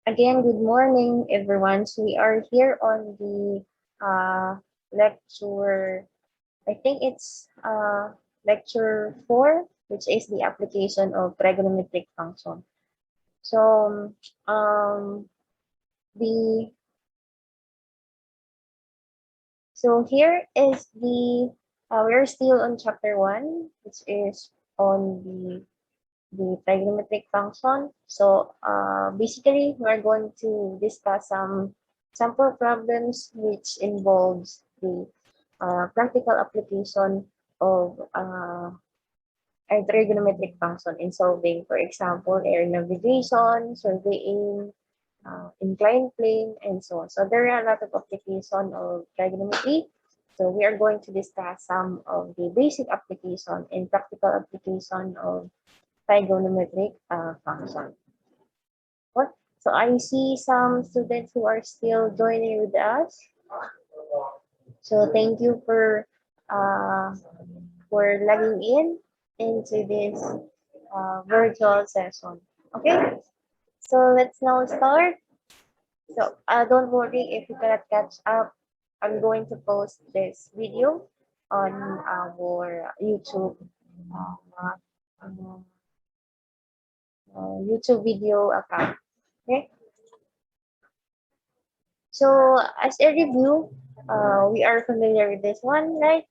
Again, good morning, everyone. So we are here on the lecture. I think it's lecture 4, which is the application of trigonometric function. So the here is the we're still on chapter 1, which is on the trigonometric function. So basically, we're going to discuss some sample problems which involves the practical application of a trigonometric function in solving, for example, air navigation, surveying, inclined plane, and so on. So there are a lot of application of trigonometry. So we are going to discuss some of the basic application and practical application of trigonometric function. What? So I see some students who are still joining with us. So thank you for logging in into this virtual session. Okay, so let's now start. So don't worry if you cannot catch up. I'm going to post this video on our uh, uh, YouTube video account. Okay. So as a review, we are familiar with this one, right?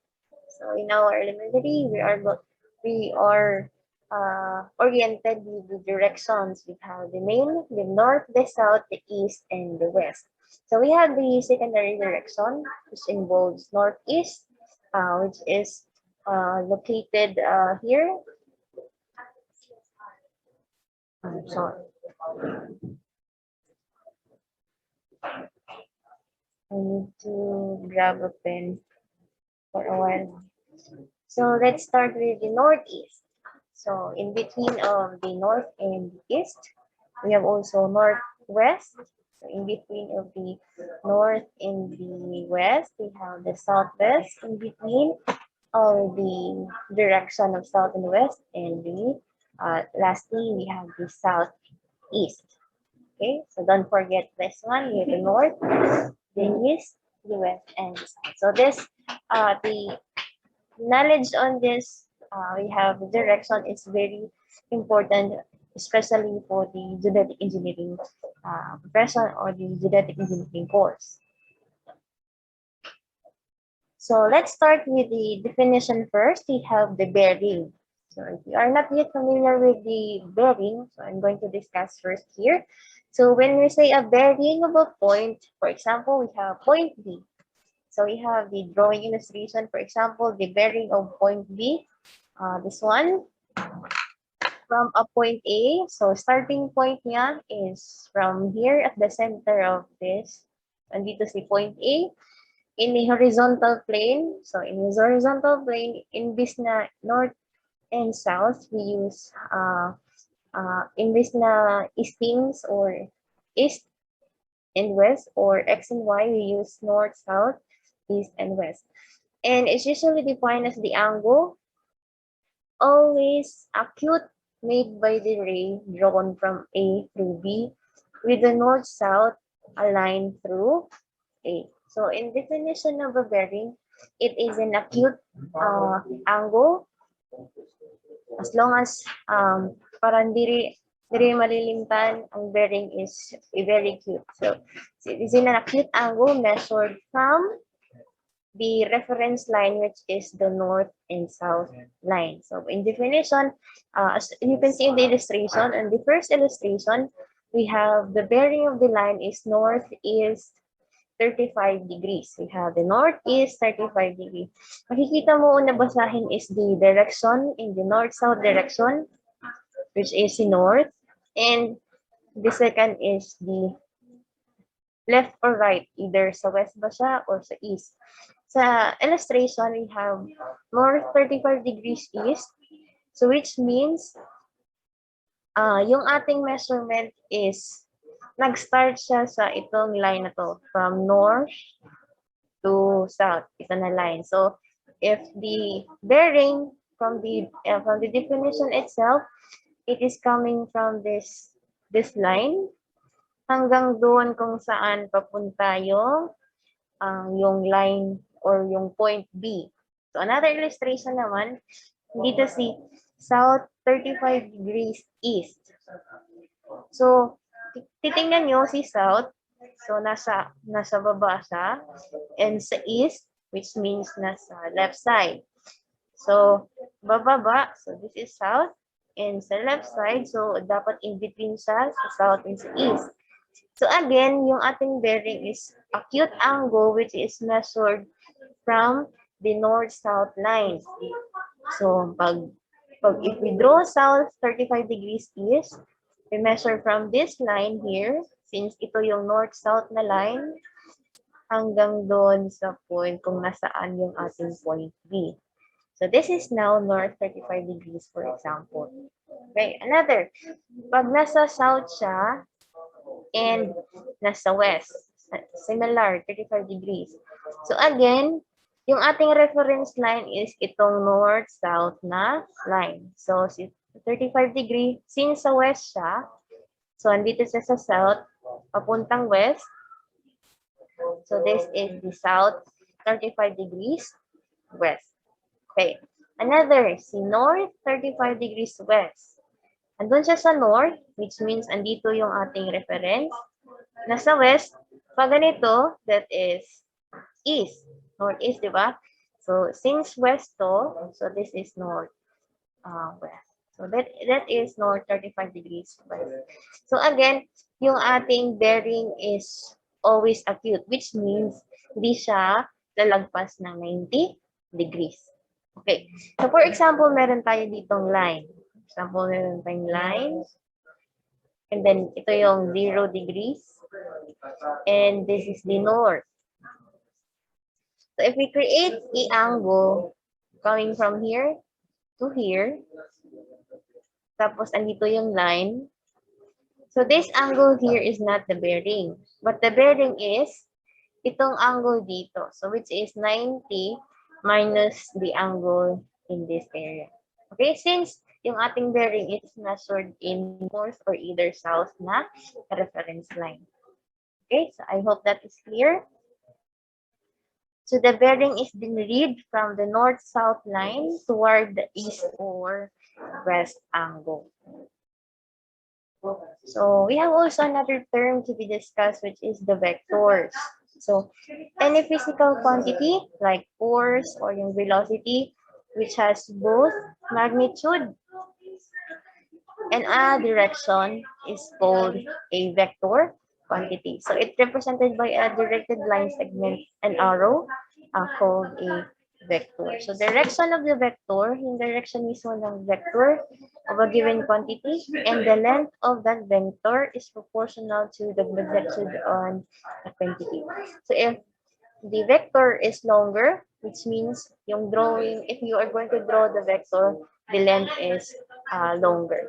So in our elementary, we are oriented with the directions. We have the main, the north, the south, the east, and the west. So we have the secondary direction, which involves northeast, which is located here. Sorry, I need to grab a pen for a while. So let's start with the northeast. So in between of the north and the east, we have also northwest. So in between of the north and the west, we have the southwest. In between of the direction of south and west, and the lastly we have the southeast. Okay, so don't forget this one. We have the north, the east, the west, and the south. So this the knowledge on this, we have direction is very important, especially for the genetic engineering profession or the genetic engineering course. So let's start with the definition first. We have the bearing. So if you are not yet familiar with the bearing, so I'm going to discuss first here. So when we say a bearing of a point, for example, we have point B. So we have the drawing illustration, for example, the bearing of point B. This one from a point A. So starting point niya is from here at the center of this. Andito si point A. In the horizontal plane. So in the horizontal plane, imbis na north and south, we use imbis na eastings or east and west, or X and Y, we use north, south, east, and west. And it's usually defined as the angle always acute made by the ray drawn from A through B with the north-south aligned through A. So in definition of a bearing, it is an acute angle as long as parang diri malilimtan, ang bearing is very acute. So it is in an acute angle measured from the reference line, which is the north and south line. So in definition, as you can see in the illustration, in the first illustration, we have the bearing of the line is northeast 35 degrees. We have the northeast 35 degrees. Makikita mo una basahin is the direction in the north-south direction, which is the north, and the second is the left or right, either sa west ba siya or sa east. Sa illustration, we have north 35 degrees east, so which means yung ating measurement is nag-start siya sa itong line na to, from north to south, ito na line. So if the bearing from the definition itself, it is coming from this line, hanggang doon kung saan papunta yung line or yung point B. So another illustration naman, dito si south 35 degrees east. So titingnan nyo si south, so nasa baba siya, and sa east, which means nasa left side. So bababa, so this is south, and sa left side, so dapat in between siya sa south and sa east. So again, yung ating bearing is acute angle which is measured from the north-south line. So if we draw south 35 degrees east, we measure from this line here, since ito yung north-south na line, hanggang doon sa point kung nasaan yung ating point B. So this is now north 35 degrees, for example. Okay, another. Pag nasa south siya, and nasa west. Similar, 35 degrees. So again, yung ating reference line is itong north-south na line. So 35 degree, since sa west siya, so andito siya sa south, papuntang west. So this is the south 35 degrees west. Okay. Another, si north 35 degrees west. Andun siya sa north, which means andito yung ating reference. Nasa west, pag ganito, that is east. Northeast, di ba? So, since west to, so this is north west. So, that is north 35 degrees west. So, again, yung ating bearing is always acute, which means hindi siya lalagpas ng 90 degrees. Okay. So, for example, meron tayo ditong line. Example, meron tayong line. And then, ito yung 0 degrees. And this is the north. So, if we create the angle coming from here to here, tapos andito yung line. So, this angle here is not the bearing. But the bearing is itong angle dito. So, which is 90 minus the angle in this area. Okay, since yung ating bearing is measured in north or either south na reference line. Okay, so I hope that is clear. So the bearing is being read from the north-south line toward the east or west angle. So we have also another term to be discussed, which is the vectors. So any physical quantity like force or yung velocity, which has both magnitude and a direction, is called a vector quantity. So it's represented by a directed line segment and arrow called a vector. So direction of the vector, yung direction mismo ng vector of a given quantity, and the length of that vector is proportional to the magnitude on a quantity. So if the vector is longer, which means yung drawing, if you are going to draw the vector, the length is longer.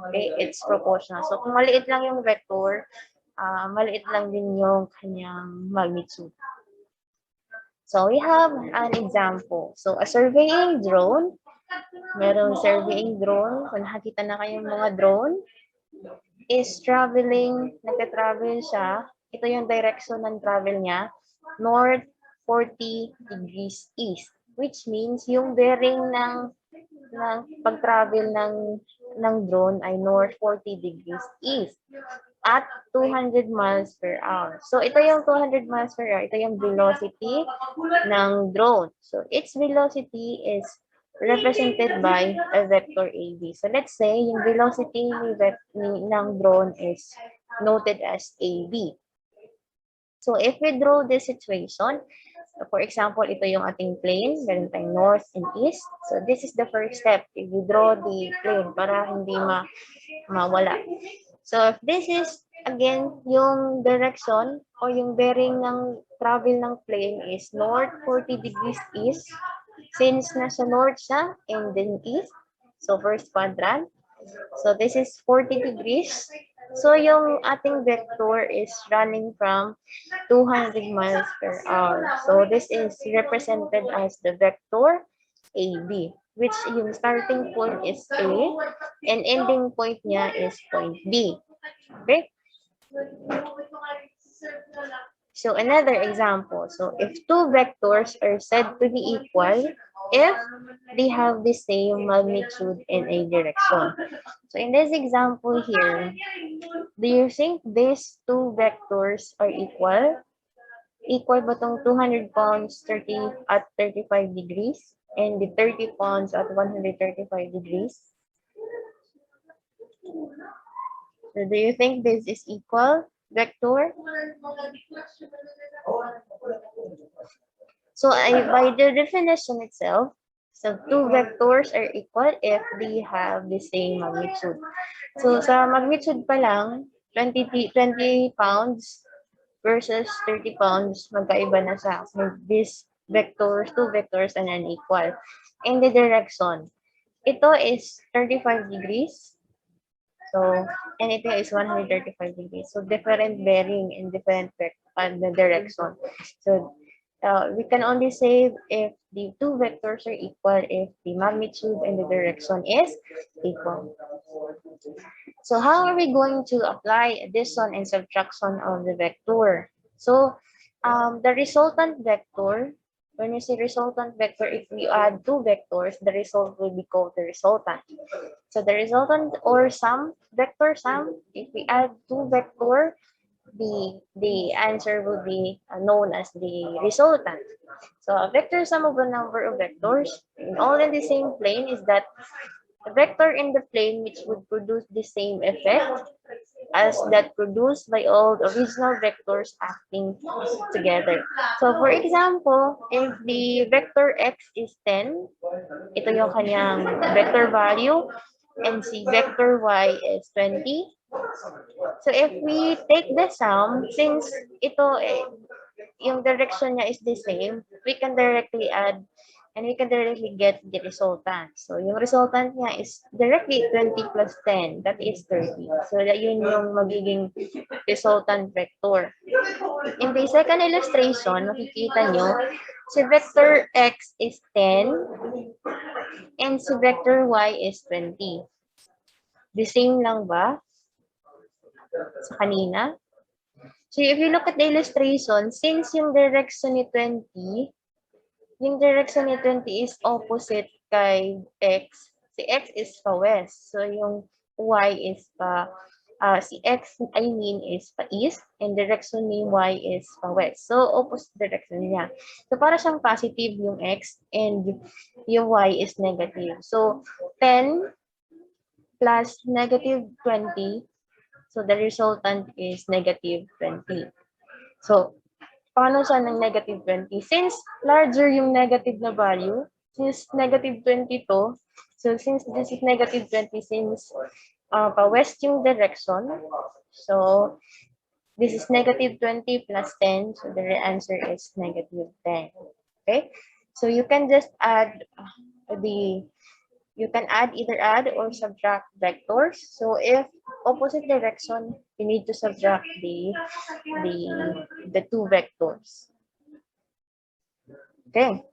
Okay, it's proportional. So kung maliit lang yung vector, maliit lang din yung kanyang magnitude. So we have an example. So a surveying drone, merong surveying drone, kung nakakita na kayong mga drone, is traveling, nagka-travel siya. Ito yung direction ng travel niya, north 40 degrees east, which means yung bearing ng pag-travel ng drone ay north 40 degrees east at 200 miles per hour. So ito yung 200 miles per hour, ito yung velocity ng drone. So its velocity is represented by a vector AB. So let's say yung velocity ng drone is noted as AB. So if we draw this situation, for example, ito yung ating plane, meron tayong north and east. So this is the first step. If you draw the plane para hindi mawala. So if this is, again, yung direction or yung bearing ng travel ng plane is north 40 degrees east. Since nasa north siya and then east, so first quadrant. So this is 40 degrees. So yung ating vector is running from 200 miles per hour. So this is represented as the vector AB, which yung starting point is A and ending point niya is point B. Okay? So another example. So if two vectors are said to be equal if they have the same magnitude in a direction. So in this example here, do you think these two vectors are equal? Equal ba tong 200 pounds 30 at 35 degrees and the 30 pounds at 135 degrees? So do you think this is equal vector? So by the definition itself, so two vectors are equal if they have the same magnitude. So sa magnitude pa lang, 20 pounds versus 30 pounds, magkaiba na siya. So these vectors, two vectors are unequal. In the direction, ito is 35 degrees. So, and ito is 135 degrees. So, different bearing in different the direction. So, we can only say if the two vectors are equal if the magnitude and the direction is equal. So, how are we going to apply addition and subtraction of the vector? So, the resultant vector, when you say resultant vector, if we add two vectors, the result will be called the resultant. So the resultant or sum, vector sum, if we add two vector, the answer will be known as the resultant. So a vector sum of a number of vectors in all in the same plane is that a vector in the plane which would produce the same effect as that produced by all the original vectors acting together. So for example, if the vector x is 10, ito yung kanyang vector value, and si vector y is 20. So if we take the sum, since ito yung direction niya is the same, we can directly add and we can directly get the resultant. So yung resultant niya is directly 20 plus 10, that is 30. So that yun yung magiging resultant vector. In the second illustration, makikita nyo, si vector x is 10 and si vector y is 20. The same lang ba sa kanina? So if you look at the illustration, since yung direction ni 20, yung direction ni 20 is opposite kay x, si x is pa west. So yung y is pa, si x, I mean, is pa east, and direction ni y is pa west. So opposite direction niya. So para siyang positive yung x and yung y is negative. So 10 plus negative 20. So the resultant is negative 20. So, paano siya ng negative 20? Since larger yung negative na value, since negative 20 to, so since this is negative 20, since pa-west yung direction, so this is negative 20 plus 10, so the answer is negative 10. Okay? So you can just add you can either add or subtract vectors. So if opposite direction, you need to subtract the two vectors. Okay.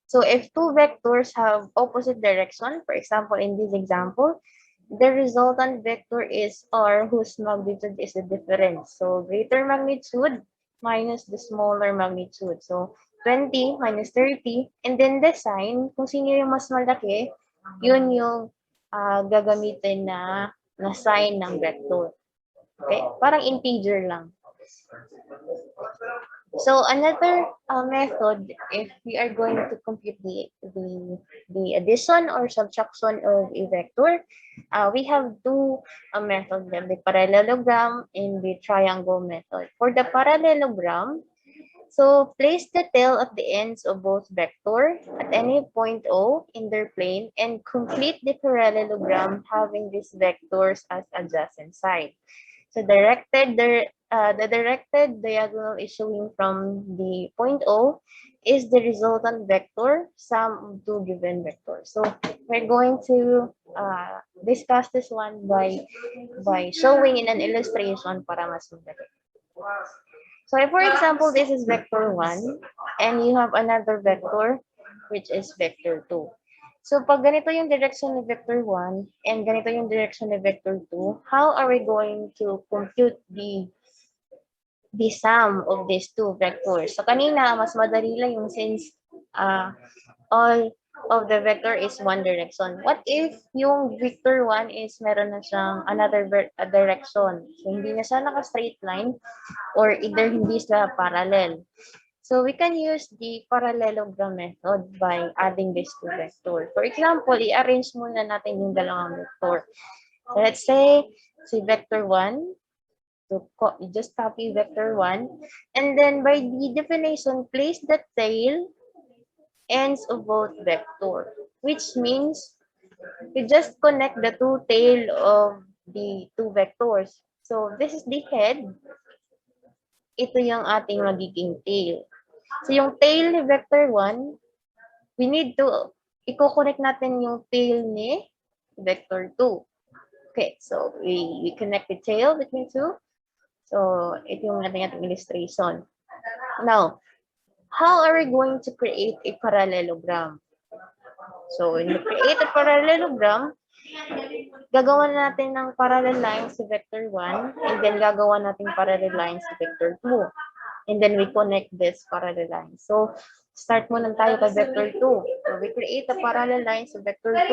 So if two vectors have opposite direction, for example, in this example, the resultant vector is r whose magnitude is the difference. So greater magnitude minus the smaller magnitude. So 20 minus 30, and then the sign, kung sino yung mas malaki, yun yung gagamitin na sign ng vector. Okay? Parang integer lang. So another method, if we are going to compute the addition or subtraction of a vector, we have two methods, the parallelogram and the triangle method. For the parallelogram, so place the tail at the ends of both vector at any point O in their plane and complete the parallelogram having these vectors as adjacent sides. So the directed diagonal is showing from the point O is the resultant vector, sum of two given vectors. So we're going to discuss this one by showing in an illustration para mas madali. So if, for example, this is vector 1 and you have another vector which is vector 2. So, pag ganito yung direction ni vector 1 and ganito yung direction ni vector 2, how are we going to compute the sum of these two vectors? So, kanina, mas madali lang yung since all of the vector is one direction. What if yung vector 1 is meron na siyang another direction? So, hindi na siya naka-straight line or either hindi siya parallel. So we can use the parallelogram method by adding these two vectors. For example, i-arrange muna natin yung dalawang vector. So let's say si vector 1, so you just copy vector 1, and then by the definition, place the tail ends of both vector, which means you just connect the two tail of the two vectors. So this is the head. Ito yung ating magiging tail. So, yung tail ni vector 1, we need to, i-connect natin yung tail ni vector 2. Okay, so we connect the tail between two. So, ito yung ating illustration. Now, how are we going to create a parallelogram? So, when we create a parallelogram, gagawa natin ng parallel lines si vector 1, and then gagawa natin parallel lines si vector 2. And then we connect this parallel line. So, start muna tayo kay vector 2. So, we create a parallel line sa vector 2.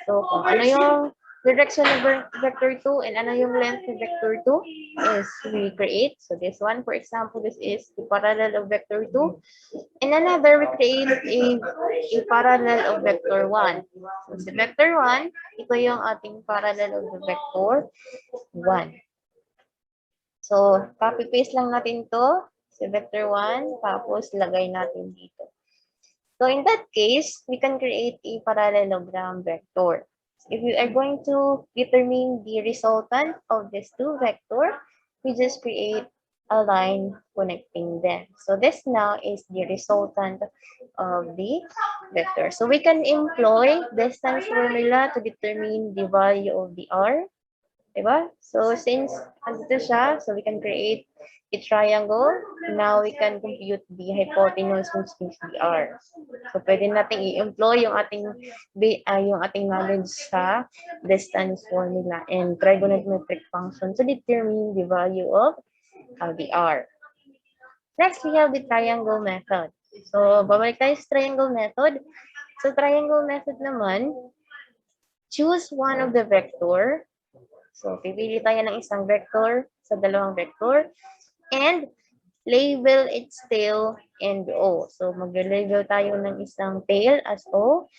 So, kung ano yung direction of vector 2 and ano yung length of vector 2 is we create. So, this one, for example, this is the parallel of vector 2. And another, we create a parallel of vector 1. So, sa vector 1, ito yung ating parallel of the vector 1. So, copy-paste lang natin to sa vector 1, tapos lagay natin dito. So, in that case, we can create a parallelogram vector. If we are going to determine the resultant of these two vectors, we just create a line connecting them. So, this now is the resultant of the vector. So, we can employ distance formula to determine the value of the R. Diba? So, since andito siya, so we can create a triangle. Now, we can compute the hypotenuse which is the R. So, pwede natin i-employ yung ating knowledge sa distance formula and trigonometric function to determine the value of the R. Next, we have the triangle method. So, babalik tayo sa triangle method. So, triangle method naman, choose one of the vector. So, pipili tayo ng isang vector sa dalawang vector and label its tail and O. So, mag-label tayo ng isang tail as O.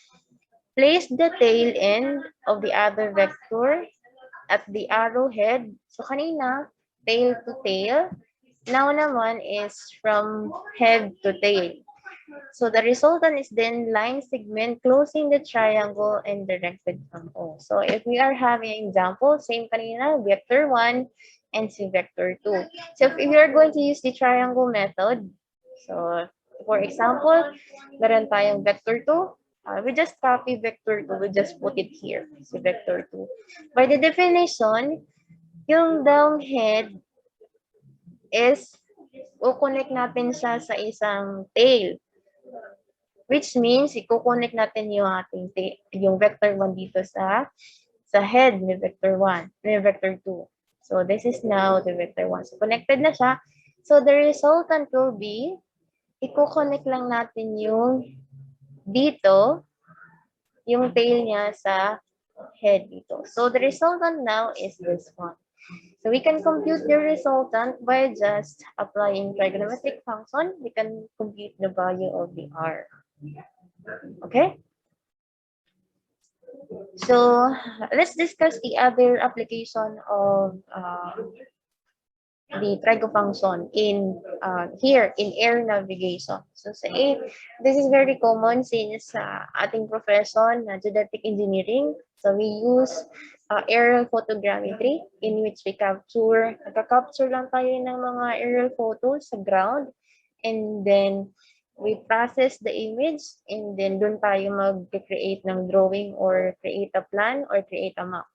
Place the tail end of the other vector at the arrowhead. So, kanina, tail to tail. Now naman is from head to tail. So the resultant is then line segment closing the triangle and directed from O. So if we are having an example, same kanina, vector 1 and si vector 2. So if we are going to use the triangle method, so for example, meron tayong vector 2, we just copy vector 2, we just put it here, si vector 2. By the definition, yung down head is, o-connect natin siya sa isang tail. Which means, i-connect natin yung yung vector 1 dito sa head ni vector 1, ni vector 2. So, this is now the vector 1. So, connected na siya. So, the resultant will be, i-connect lang natin yung dito, yung tail niya sa head dito. So, the resultant now is this one. So, we can compute the resultant by just applying trigonometric function. We can compute the value of the R. Okay? So, let's discuss the other application of the trigo function in here in air navigation. So, this is very common since ating profession, geodetic engineering. So, we use aerial photogrammetry in which we nagka-capture lang tayo ng mga aerial photos sa ground, and then we process the image, and then doon tayo mag-create ng drawing or create a plan or create a map.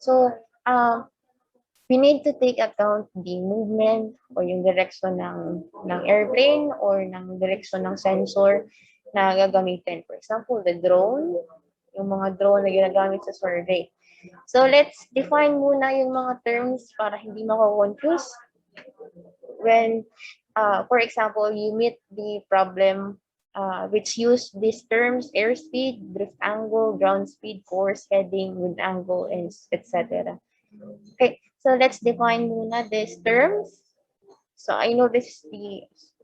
So, we need to take account the movement or yung direction ng airplane or ng direction ng sensor na gagamitin. For example, the drone, yung mga drone na ginagamit sa survey. So, let's define muna yung mga terms para hindi mako-confuse. When, for example, you meet the problem which use these terms, airspeed, drift angle, ground speed, course, heading, wind angle, and etc. Okay, so let's define muna these terms. So, I know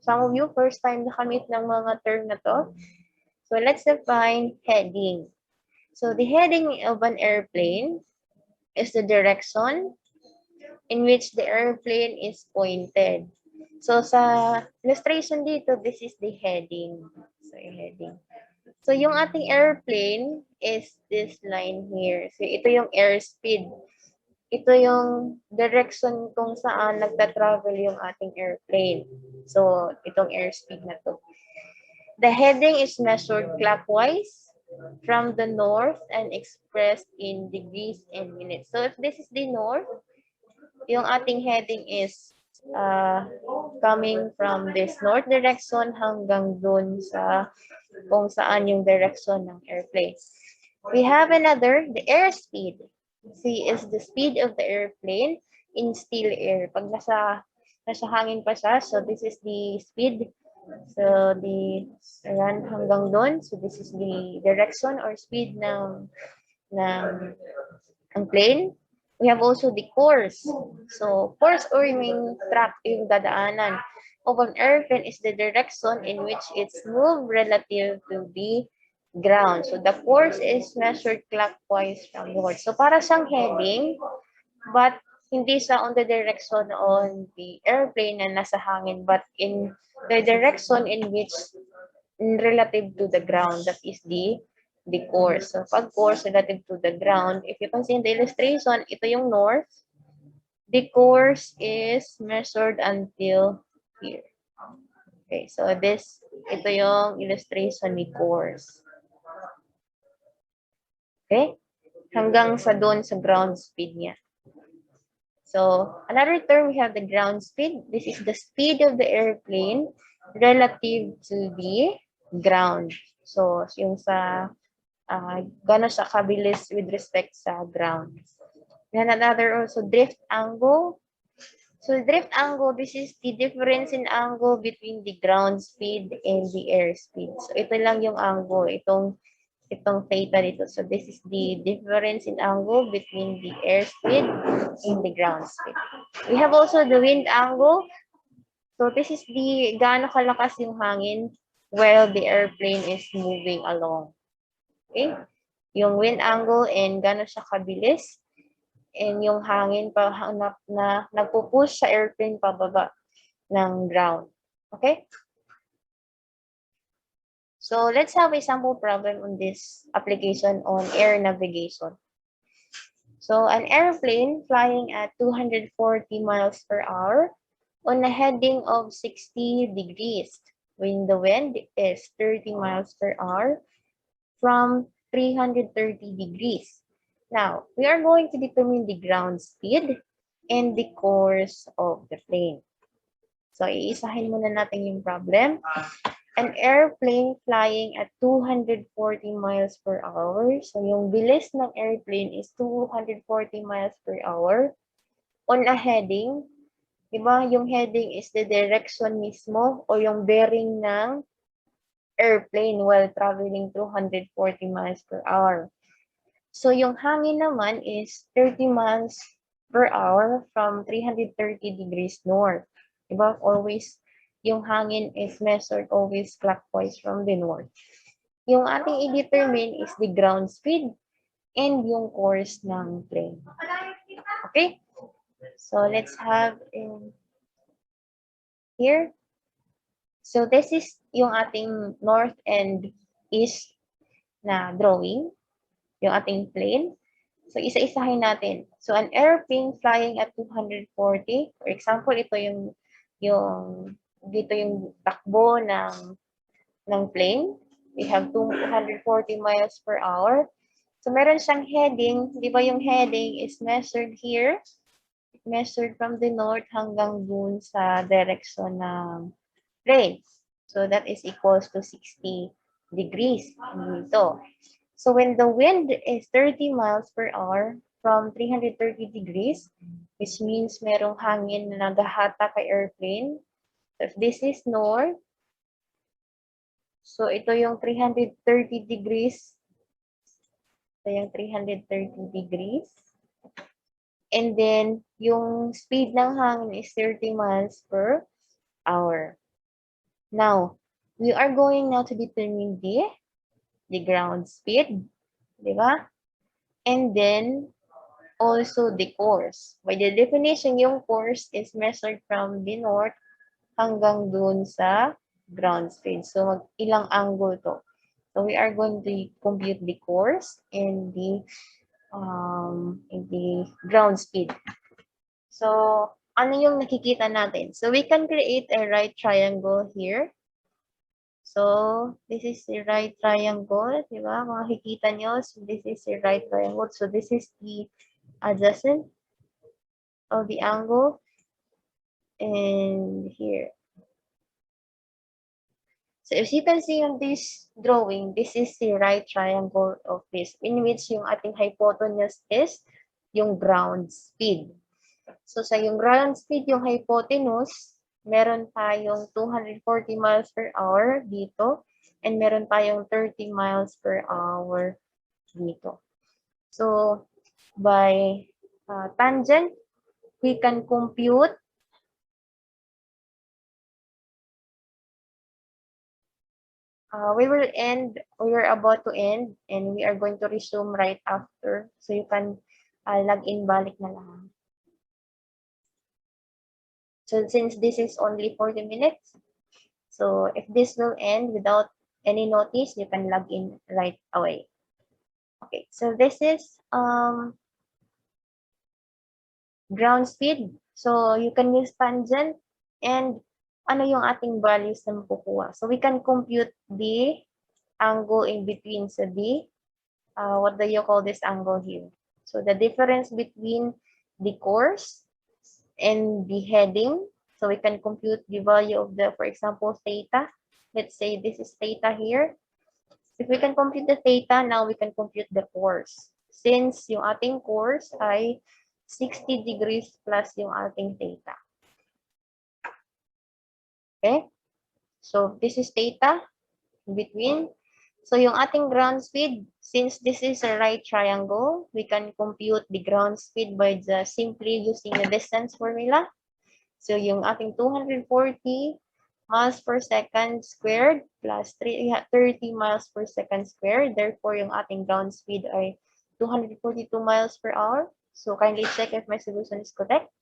some of you first time nakamit ng mga term na to. So, let's define heading. So, the heading of an airplane is the direction in which the airplane is pointed. So, sa illustration dito, this is the heading. So, yung heading. So, yung ating airplane is this line here. So, ito yung airspeed. Ito yung direction kung saan nagta-travel yung ating airplane. So, itong airspeed na to. The heading is measured clockwise from the north and expressed in degrees and minutes. So, if this is the north, yung ating heading is coming from this north direction hanggang dun sa kung saan yung direction ng airplane. We have another, the airspeed. C is the speed of the airplane in still air. Pag nasa hangin pa siya, so this is the speed. So ayan, hanggang doon. So this is the direction or speed ng plane. We have also the course. So course or yung track, yung dadaanan of an airplane is the direction in which it's moved relative to the ground. So the course is measured clockwise from north. So para siyang heading, but hindi siya on the direction on the airplane na nasa hangin, but in the direction in which relative to the ground, that is the course. So pag course relative to the ground, if you can see in the illustration, ito yung north. The course is measured until here. Okay, so ito yung illustration ni course. Okay? Hanggang sa doon sa ground speed niya. So, another term, we have the ground speed. This is the speed of the airplane relative to the ground. So, yung sa gano'n siya kabilis with respect sa ground. Then another also, drift angle. So, drift angle, this is the difference in angle between the ground speed and the air speed. So, ito lang yung angle, itong theta dito. So, this is the difference in angle between the air speed and the ground speed. We have also the wind angle. So, this is the gaano kalakas yung hangin while the airplane is moving along. Okay? Yung wind angle and gaano siya kabilis. And yung hangin pa na nagpo-push sa airplane pababa ng ground. Okay? So let's have a sample problem on this application on air navigation. So an airplane flying at 240 miles per hour on a heading of 60 degrees when the wind is 30 miles per hour from 330 degrees. Now, we are going to determine the ground speed and the course of the plane. So, iisahin muna natin yung problem. An airplane flying at 240 miles per hour. So, yung bilis ng airplane is 240 miles per hour on a heading. Diba? Yung heading is the direction mismo o yung bearing ng airplane while traveling 240 miles per hour. So, yung hangin naman is 30 miles per hour from 330 degrees north. Diba? Always, yung hangin is measured always clockwise from the north. Yung ating i-determine is the ground speed and yung course ng plane. Okay? So, let's have in here. So, this is yung ating north and east na drawing. Yung ating plane. So, isa-isahin natin. So, an airplane flying at 240. For example, ito dito yung takbo ng plane. We have 240 miles per hour. So, meron siyang heading. Di ba yung heading is measured here? Measured from the north hanggang dun sa direction ng plane. So, that is equals to 60 degrees dito. So when the wind is 30 miles per hour from 330 degrees, which means merong hangin na nagahata kay airplane. So if this is north, so ito yung 330 degrees. Ito yung 330 degrees. And then, yung speed ng hangin is 30 miles per hour. Now, we are going now to determine the ground speed, di ba? And then, also the course. By the definition, yung course is measured from the north hanggang dun sa ground speed. So, ilang angle to. So, we are going to compute the course and the ground speed. So, ano yung nakikita natin? So, we can create a right triangle here. So, this is the right triangle, di ba? Makikita nyo, so this is the right triangle. So, this is the adjacent of the angle. And here. So, as you can see on this drawing, this is the right triangle of this, in which yung ating hypotenuse is yung ground speed. So, sa yung ground speed, yung hypotenuse, meron tayong 240 miles per hour dito, and meron tayong 30 miles per hour dito. So, by tangent, we can compute we're about to end, and we are going to resume right after. So, you can log in balik na lang. So, since this is only 40 minutes, so if this will end without any notice, you can log in right away. Okay, so this is ground speed. So, you can use tangent and ano yung ating values na makukuha. So, we can compute the angle in between sa what do you call this angle here? So, the difference between the course and the heading. So, we can compute the value of the, for example, theta. Let's say this is theta here. If we can compute the theta, now we can compute the course. Since yung ating course ay 60 degrees plus yung ating theta. Okay? So, this is theta in between. So, yung ating ground speed, since this is a right triangle, we can compute the ground speed by just simply using the distance formula. So, yung ating 240 miles per second squared plus 30 miles per second squared. Therefore, yung ating ground speed ay 242 miles per hour. So, kindly check if my solution is correct.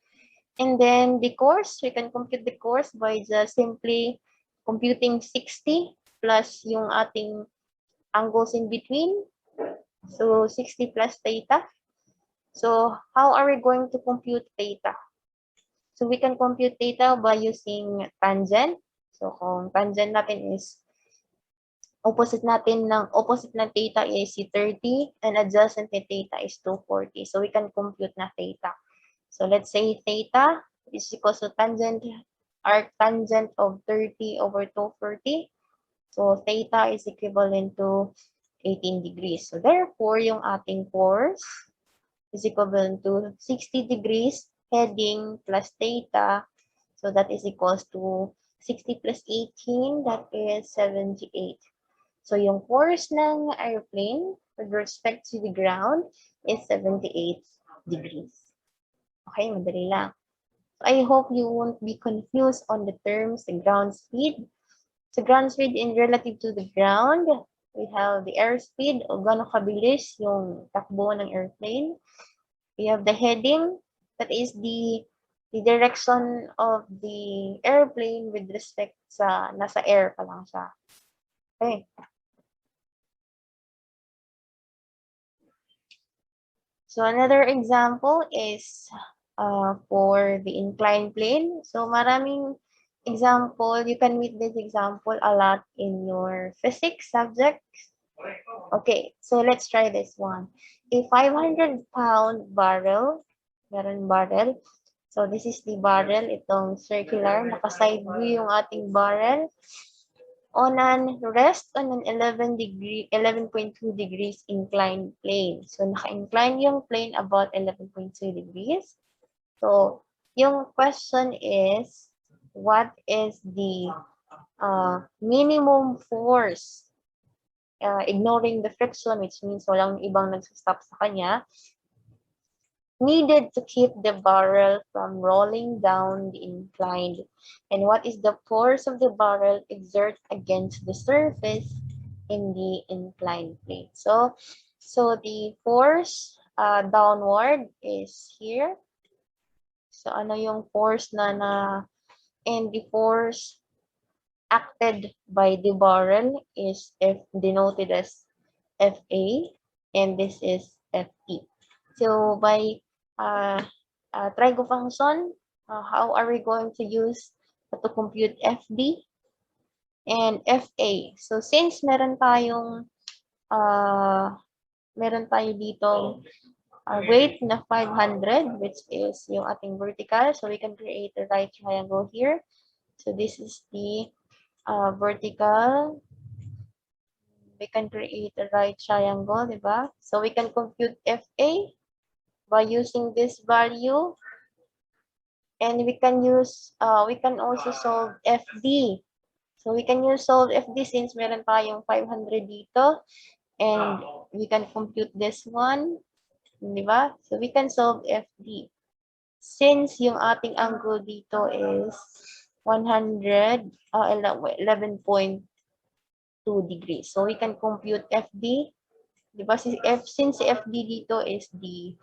And then the course, we can compute the course by just simply computing 60 plus yung ating angles in between. So, 60 plus theta. So, how are we going to compute theta? So, we can compute theta by using tangent. So, kung tangent natin is opposite ng theta is si 30 and adjacent ni theta is 240. So, we can compute na theta. So, let's say theta is equal to arctangent of 30 over 240. So, theta is equivalent to 18 degrees. So, therefore, yung ating course is equivalent to 60 degrees heading plus theta. So, that is equals to 60 plus 18, that is 78. So, yung course ng airplane with respect to the ground is 78 degrees. Okay, madali lang. So, I hope you won't be confused on the terms, the ground speed. So, ground speed in relative to the ground, we have the airspeed o gano'ng kabilis yung takbo ng airplane. We have the heading, that is the direction of the airplane with respect sa nasa air pa lang siya. Okay. So another example is for the inclined plane. So maraming example, you can meet this example a lot in your physics subject. Okay, so let's try this one. A 500-pound barrel, meron barrel. So this is the barrel, itong circular, naka-side view yung ating barrel. on an rest on an 11.2 degrees inclined plane. So, naka-incline yung plane about 11.2 degrees. So, yung question is, what is the minimum force, ignoring the friction, which means walang ibang nagsastop sa kanya, needed to keep the barrel from rolling down the incline, and what is the force of the barrel exert against the surface in the inclined plane. So the force downward is here. So ano yung force and the force acted by the barrel is denoted as FA, and this is FE. So by trigo function, how are we going to use to compute FD and FA? So since meron tayo dito weight na 500, which is yung ating vertical, so we can create a right triangle here. So this is the vertical. We can create a right triangle, diba? So we can compute FA by using this value, and we can also solve FD. So we can solve FD since meron tayong 500 dito, and we can compute this one, diba? So we can solve FD. Since yung ating angle dito is 11.2 degrees. So we can compute FD. Diba? Since FD dito is the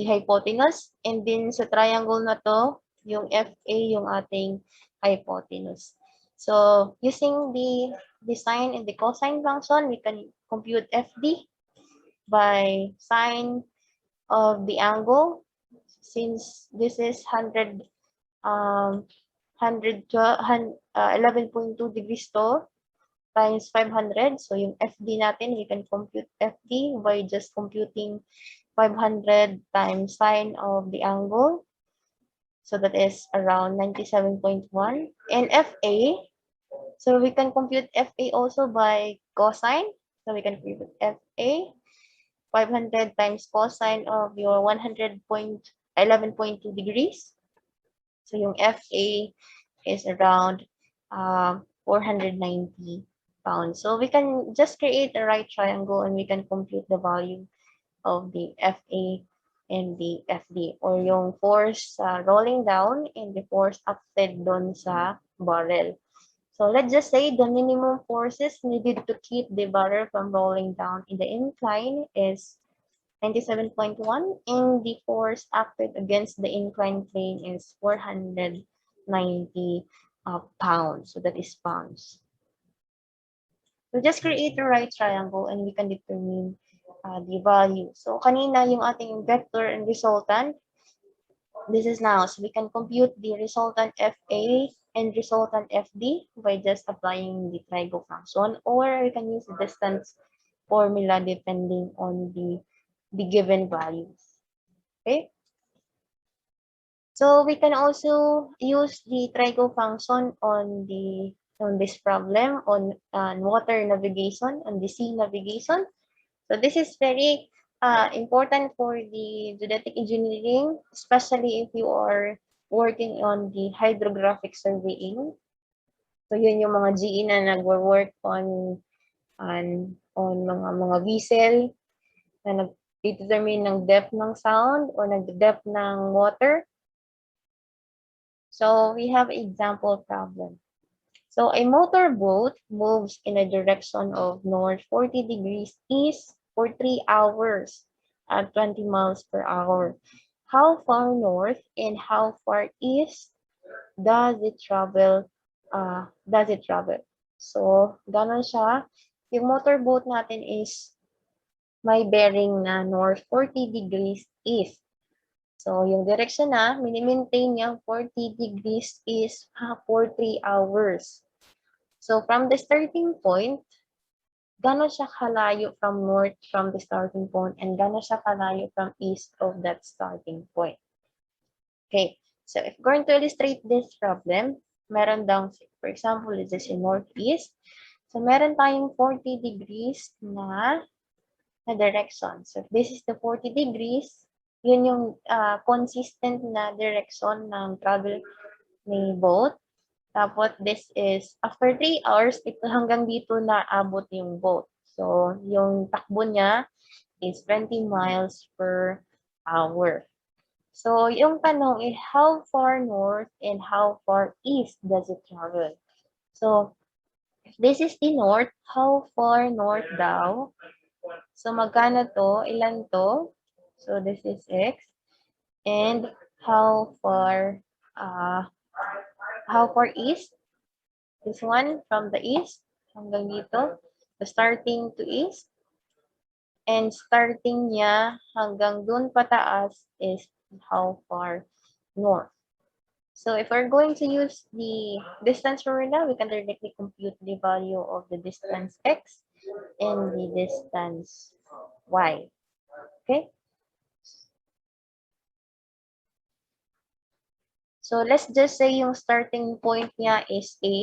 hypotenuse, and then sa triangle na to, yung FA yung ating hypotenuse. So using the sine and the cosine function, we can compute FD by sine of the angle. Since this is 11.2 degrees to times 500. So yung FD natin, we can compute FD by just computing 500 times sine of the angle. So that is around 97.1. And FA, so we can compute FA also by cosine. So we can compute FA 500 times cosine of your 11.2 degrees. So yung FA is around 490 pounds. So we can just create a right triangle and we can compute the value of the FA and the FD, or yung force rolling down and the force acted doon sa barrel. So let's just say the minimum forces needed to keep the barrel from rolling down in the incline is 97.1, and the force acted against the inclined plane is 490 pounds. So that is pounds. So just create a right triangle and we can determine the value. So kanina yung ating vector and resultant, this is now. So we can compute the resultant FA and resultant FD by just applying the trigo function, or we can use the distance formula depending on the given values. Okay. So we can also use the trigo function on this problem on water navigation, on the sea navigation. So this is very important for the geodetic engineering, especially if you are working on the hydrographic surveying. So yun yung mga GE na nagwo-work on mga vessel na nag-determine ng depth ng sound or nag-depth ng water. So we have example problem. So a motorboat moves in a direction of north 40 degrees east for 3 hours at 20 miles per hour. How far north and how far east does it travel? So, ganon siya. Yung motorboat natin is may bearing na north 40 degrees east. So, yung direction na, mini-maintain niya 40 degrees east for 3 hours. So, from the starting point, gano'n siya kalayo from north from the starting point, and gano'n siya kalayo from east of that starting point. Okay, so if we're going to illustrate this problem, meron daw, for example, this is in northeast. So, meron tayong 40 degrees na direction. So, if this is the 40 degrees, yun yung consistent na direction ng travel ni boat. Tapos, this is, after 3 hours, ito hanggang dito na abot yung boat. So, yung takbo niya is 20 miles per hour. So, yung tanong is, how far north and how far east does it travel? So, if this is the north, how far north daw? So, magkano to? Ilan to? So, this is x. And uh, how far east? This one from the east hanggang dito. So, starting to east. And starting niya hanggang dun pataas is how far north. So if we're going to use the distance formula, we can directly compute the value of the distance x and the distance y. Okay? So let's just say yung starting point niya is A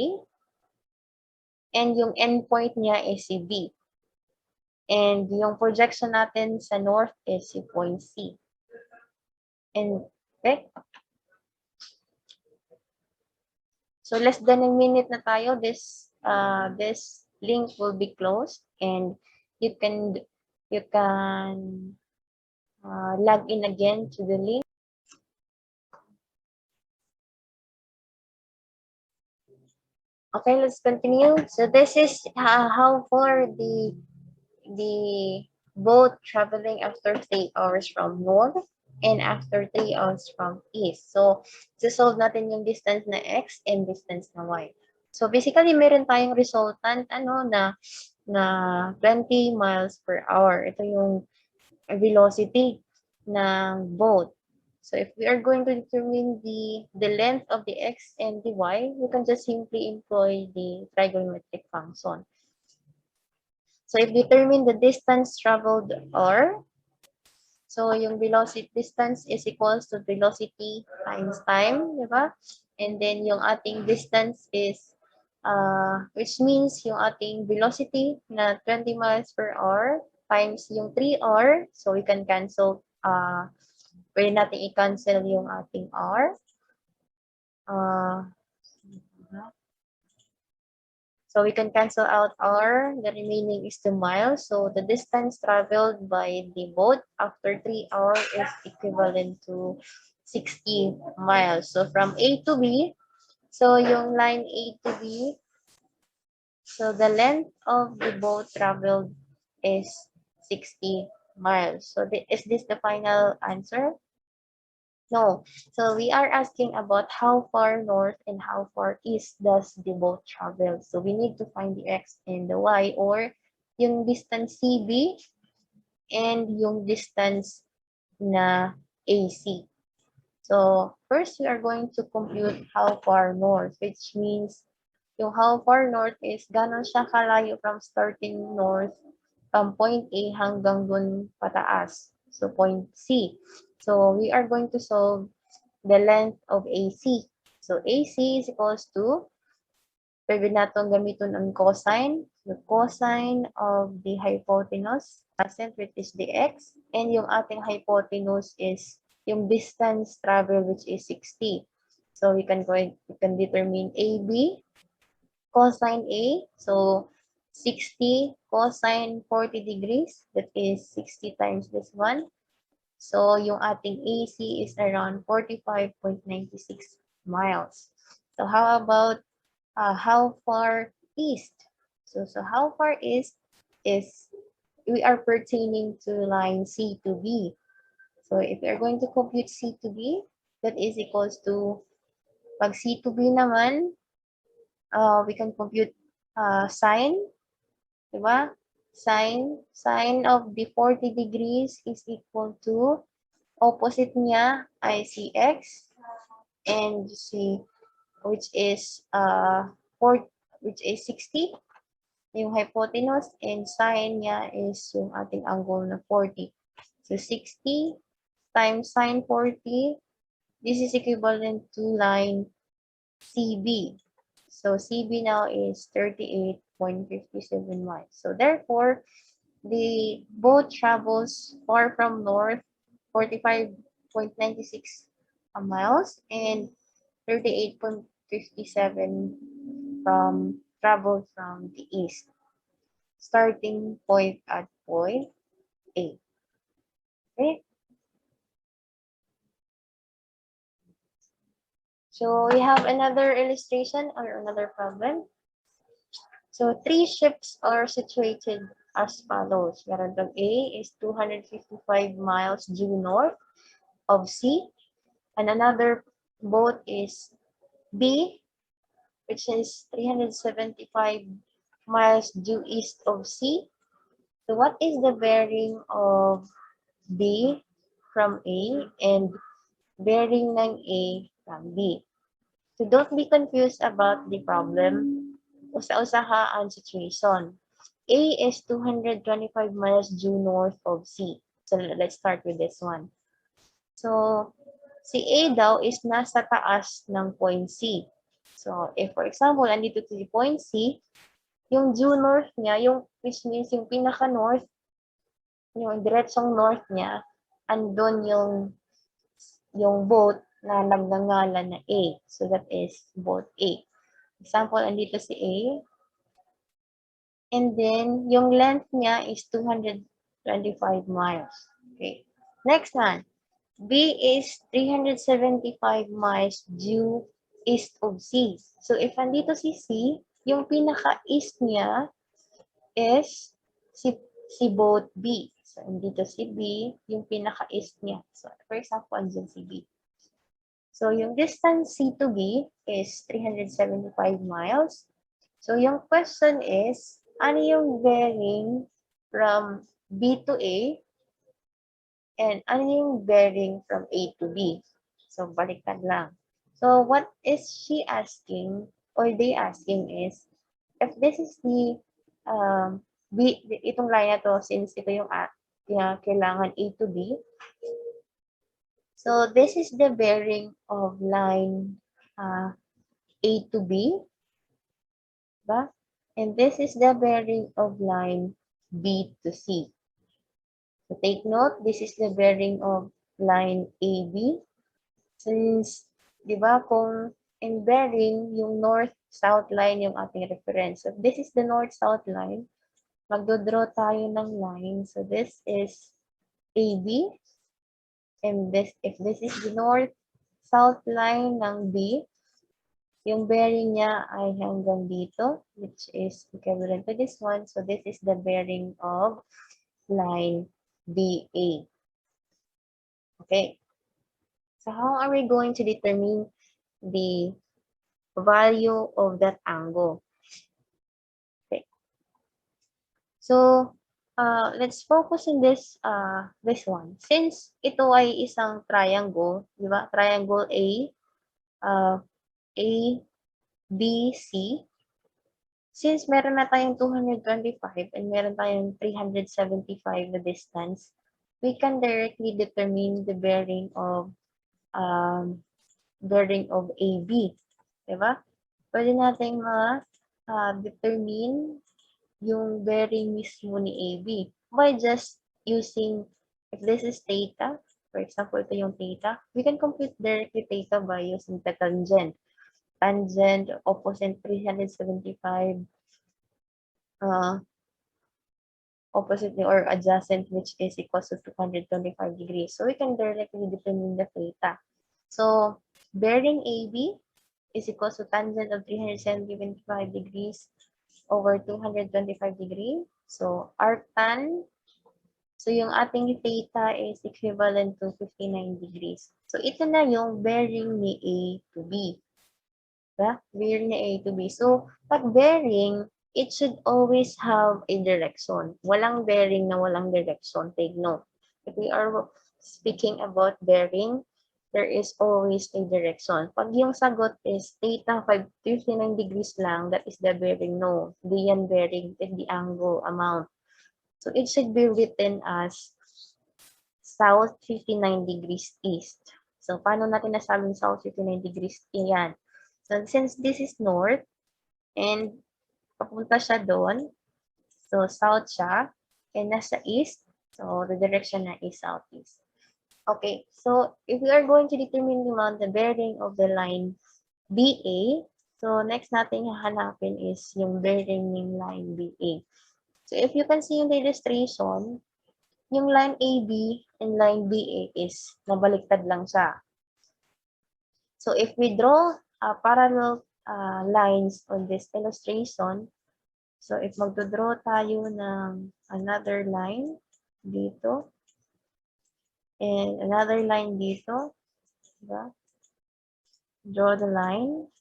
and yung end point niya is si B. And yung projection natin sa north is si point C. And, okay? So less than a minute na tayo, this link will be closed and you can log in again to the link. Okay, let's continue. So this is how far the boat traveling after 3 hours from north and after 3 hours from east. So, solve natin yung distance na x and distance na y. So, basically, meron tayong resultant na 20 miles per hour. Ito yung velocity ng boat. So, if we are going to determine the length of the x and the y, we can just simply employ the trigonometric function. So, if determine the distance traveled r, so yung velocity distance is equals to velocity times time, di ba? And then yung ating distance is, which means yung ating velocity na 20 miles per hour times yung 3r. So, we can cancel, pwede natin i-cancel yung ating r. So we can cancel out r. The remaining is 2 miles. So the distance traveled by the boat after 3 hours is equivalent to 60 miles. So from A to B, so yung line A to B, so the length of the boat traveled is 60 miles. So is this the final answer? No. So we are asking about how far north and how far east does the boat travel. So we need to find the x and the y, or yung distance CB and yung distance na AC. So first we are going to compute how far north, which means yung how far north is ganon siya kalayo from starting north from point A hanggang dun pataas. So point C. So we are going to solve the length of AC. So AC is equals to, pwede natong gamiton ang cosine. The cosine of the hypotenuse, which is the x, and yung ating hypotenuse is yung distance travel, which is 60. So we can determine AB, cosine A. So 60 cosine 40 degrees, that is 60 times this one. So, yung ating AC is around 45.96 miles. So, how about how far east? So how far east is, we are pertaining to line C to B. So, if we are going to compute C to B, that is equals to, pag C to B naman, we can compute sine, diba? Sine of the 40 degrees is equal to, opposite niya ay si x and si which is 60 yung hypotenuse, and sine niya is yung ating angle na 40. So 60 times sine 40, this is equivalent to line CB. So CB now is 38.57 miles. So therefore, the boat travels far from north 45.96 miles and 38.57 from travel from the east. Starting point at point A. Okay? So we have another illustration or another problem. So three ships are situated as follows. Meron dong A is 255 miles due north of C, and another boat is B, which is 375 miles due east of C. So what is the bearing of B from A and bearing ng A from B? So don't be confused about the problem. Usa-usaha ang situation. A is 225 miles due north of C. So let's start with this one. So si A daw is nasa taas ng point C. So if for example, andito si point C, yung due north niya, which means yung pinaka-north, yung diretsong north niya, andun yung boat na nagngangalan na A. So that is boat A. Example, andito si A. And then, yung length niya is 225 miles. Okay. Next one. B is 375 miles due east of C. So, if andito si C, yung pinaka-east niya is si boat B. So, andito si B, yung pinaka-east niya. So, for example, andyan si B. So, yung distance C to B is 375 miles. So, yung question is, ano yung bearing from B to A and ano yung bearing from A to B? So, baliktad lang. So, what is she asking or they asking is, if this is the B, itong line na to, since ito yung kailangan A to B, so this is the bearing of line A to B, ba? And this is the bearing of line B to C. So take note, this is the bearing of line AB. Since, di ba, kung in bearing, yung north-south line yung ating reference. So this is the north-south line. Magdodraw tayo ng line. So this is AB. And if this is the north-south line ng B, yung bearing niya ay hanggang dito, which is equivalent to this one. So this is the bearing of line BA. Okay. So how are we going to determine the value of that angle? Okay. So let's focus on this one. Since ito ay isang triangle, di ba? Triangle A, B, C. Since meron na tayong 225 and meron tayong 375 na distance, we can directly determine the bearing of AB. Diba? Pwede natin determine yung bearing mismo ni AB by just using, if this is theta, for example, ito yung theta, we can compute directly theta by using the tangent. Tangent, opposite 375, opposite or adjacent, which is equals to 225 degrees. So we can directly determine the theta. So bearing AB is equals to tangent of 375 degrees over 225 degrees. So arctan, so yung ating theta is equivalent to 59 degrees. So ito na yung bearing ni A to B. Diba? Bearing ni A to B. So pag bearing, it should always have a direction. Walang bearing na walang direction. Take note. If we are speaking about bearing, there is always a direction. Pag yung sagot is theta 59 degrees lang, that is the bearing. No, di yan bearing, it's the angle amount. So it should be written as south 59 degrees east. So paano natin nasabing south 59 degrees yan? So, since this is north, and papunta siya doon, so south siya, and nasa east, so the direction na is southeast. Okay, so if we are going to determine naman the bearing of the line BA, so next natin hahanapin is yung bearing ng line BA. So if you can see in the illustration, yung line AB and line BA is nabaliktad lang siya. So if we draw parallel lines on this illustration, so if magdodraw tayo ng another line dito, and another line dito, diba? Draw the line.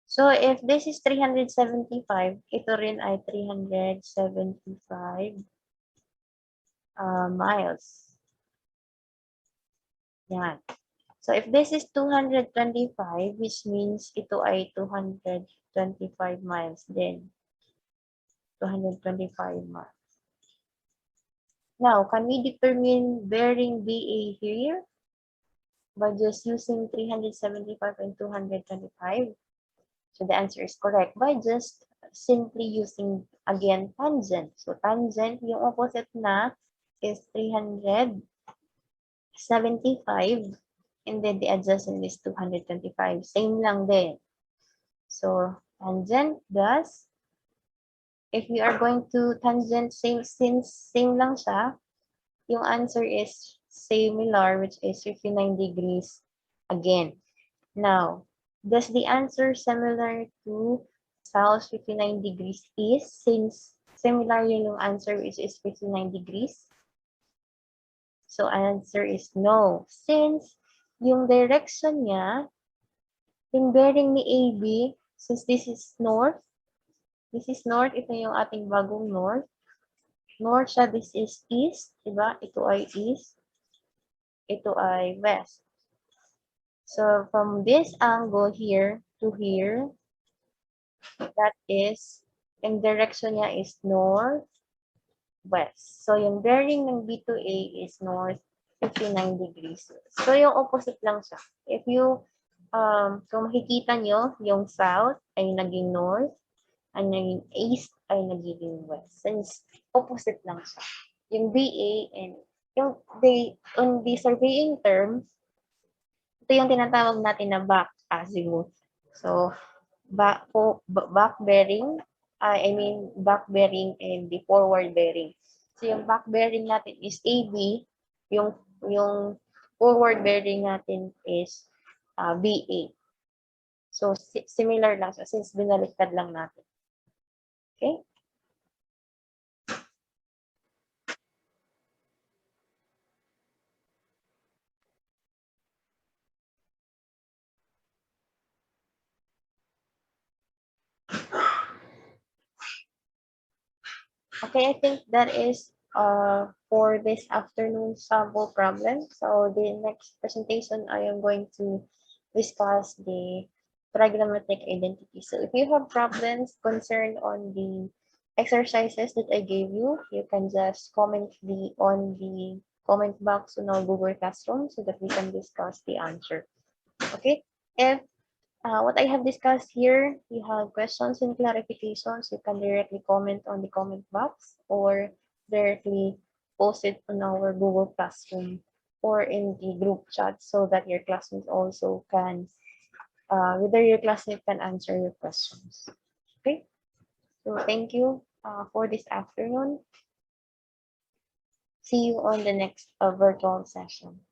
So if this is 375, ito rin ay 375 miles. Yan. So if this is 225, which means ito ay 225 miles din. 225 miles. Now, can we determine bearing BA here by just using 375 and 225? So the answer is correct by just simply using, again, tangent. So tangent, yung opposite na is 375, and then the adjacent is 225. Same lang din. So tangent thus, if we are going to tangent since same lang siya, yung answer is similar, which is 59 degrees again. Now, does the answer similar to south 59 degrees is, since similar yung answer which is 59 degrees? So answer is no. Since yung direction niya, yung bearing ni AB, since this is north, ito yung ating bagong north. North siya, this is east, diba? Ito ay east, ito ay west. So from this angle here to here, that is, yung direction niya is north, west. So yung bearing ng B2A is north 59 degrees. So yung opposite lang siya. If you, kung makikita nyo, yung south ay naging north, ang naging east ay nagiging west. Since opposite lang siya. Yung BA and yung on the surveying term, ito yung tinatawag natin na back azimuth. So back bearing, back bearing and the forward bearing. So yung back bearing natin is AB, yung forward bearing natin is BA. So similar lang siya since binaliktad lang natin. Okay? Okay, I think that is for this afternoon sample problem. So the next presentation, I am going to discuss the trigonometric identity. So if you have problems concerned on the exercises that I gave you, you can just comment on the comment box on our Google Classroom so that we can discuss the answer. Okay, if what I have discussed here, you have questions and clarifications, you can directly comment on the comment box or directly post it on our Google Classroom or in the group chat so that your classmates also can, whether your classmate can answer your questions. Okay, so thank you for this afternoon. See you on the next virtual session.